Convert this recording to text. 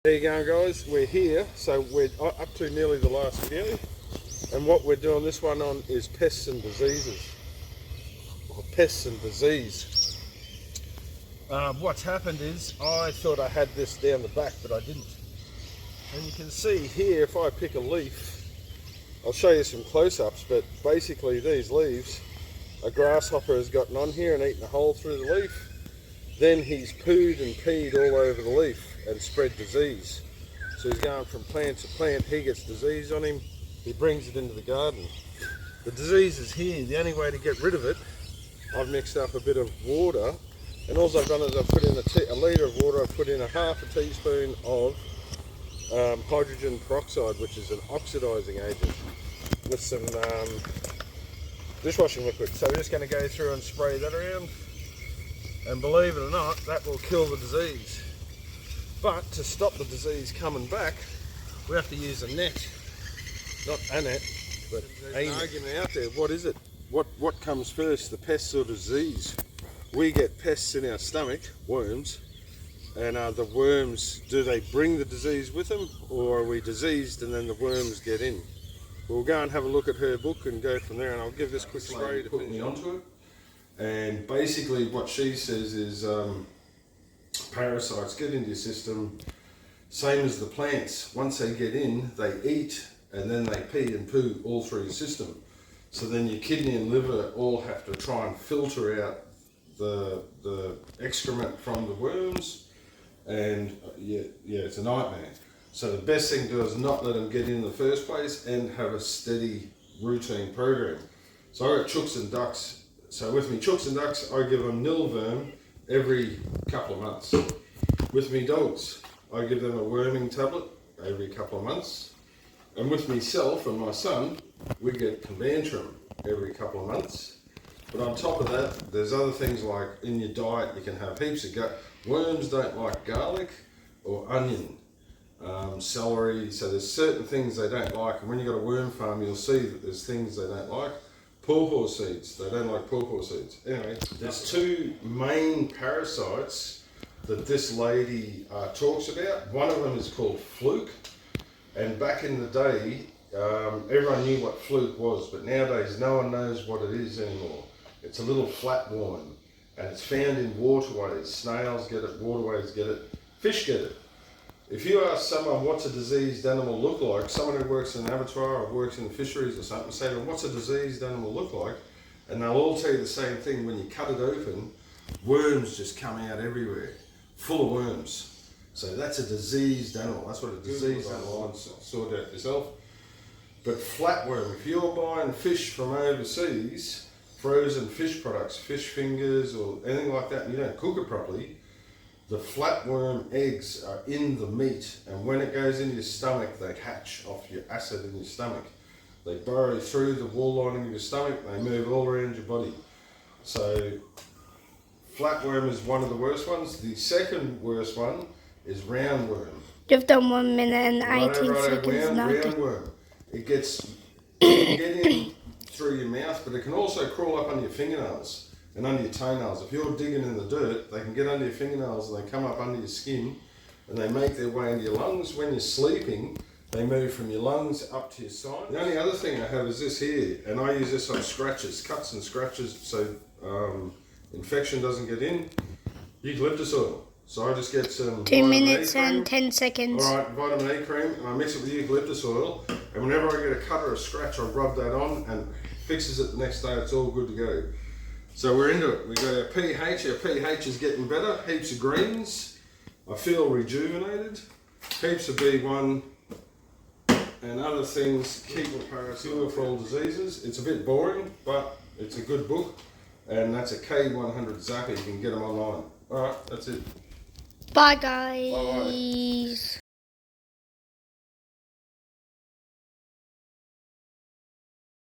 There you go, guys, we're here, so we're up to nearly the last video, and what we're doing this one on is pests and diseases, or pests and disease. What's happened is I thought I had this down the back, but I didn't. And you can see here, if I pick a leaf, I'll show you some close-ups, but basically these leaves, a grasshopper has gotten on here and eaten a hole through the leaf. Then he's pooed and peed all over the leaf and spread disease. So he's going from plant to plant, he gets disease on him, he brings it into the garden. The disease is here. The only way to get rid of it, I've mixed up a bit of water, and all I've done is I've put in a litre of water, I've put in a half a teaspoon of hydrogen peroxide, which is an oxidising agent, with some dishwashing liquid. So we're just going to go through and spray that around. And believe it or not, that will kill the disease. But to stop the disease coming back, we have to use a net. Not a net, but an argument out there. What is it? What comes first, the pests or disease? We get pests in our stomach, worms, and the worms, do they bring the disease with them, or are we diseased and then the worms get in? We'll go and have a look at her book and go from there, and I'll give this quick spray to put me onto it. And basically what she says is parasites get into your system, same as the plants. Once they get in, they eat and then they pee and poo all through your system. So then your kidney and liver all have to try and filter out the excrement from the worms, and yeah, it's a nightmare. So the best thing to do is not let them get in the first place and have a steady routine program. So I got chooks and ducks. So with me chooks and ducks, I give them nilworm every couple of months. With me dogs, I give them a worming tablet every couple of months. And with myself and my son, we get Combantrum every couple of months. But on top of that, there's other things like in your diet, you can have heaps of gut. Worms don't like garlic or onion, celery. So there's certain things they don't like. And when you've got a worm farm, you'll see that there's things they don't like. Pawpaw seeds, they don't like pawpaw seeds. Anyway, there's two main parasites that this lady talks about. One of them is called fluke, and back in the day, everyone knew what fluke was, but nowadays no one knows what it is anymore. It's a little flatworm, and it's found in waterways. Snails get it, waterways get it, fish get it. If you ask someone what's a diseased animal look like, someone who works in an abattoir or works in fisheries or something, say to them, what's a diseased animal look like? And they'll all tell you the same thing. When you cut it open, worms just come out everywhere, full of worms. So that's a diseased animal. That's what a diseased animal is. Sort out yourself. But flatworm, if you're buying fish from overseas, frozen fish products, fish fingers or anything like that, and you don't cook it properly, the flatworm eggs are in the meat, and when it goes into your stomach, they hatch off your acid in your stomach. They burrow through the wall lining of your stomach, they move all around your body. So flatworm is one of the worst ones. The second worst one is roundworm. You've done 1 minute and 18 seconds now. Roundworm. It can get in through your mouth, but it can also crawl up under your fingernails and under your toenails. If you're digging in the dirt, they can get under your fingernails and they come up under your skin and they make their way into your lungs. When you're sleeping, they move from your lungs up to your side. The only other thing I have is this here, and I use this on scratches, cuts and scratches, so infection doesn't get in. Eucalyptus oil. So I just get some 2 minutes and 10 seconds. Alright, vitamin E cream, and I mix it with eucalyptus oil, and whenever I get a cut or a scratch, I rub that on and fixes it the next day. It's all good to go. So we're into it. We got our pH is getting better, heaps of greens. I feel rejuvenated, heaps of B1 and other things keep a parasite for all diseases. It's a bit boring, but it's a good book, and that's a K100 Zapper. You can get them online. Alright, that's it. Bye guys. Bye.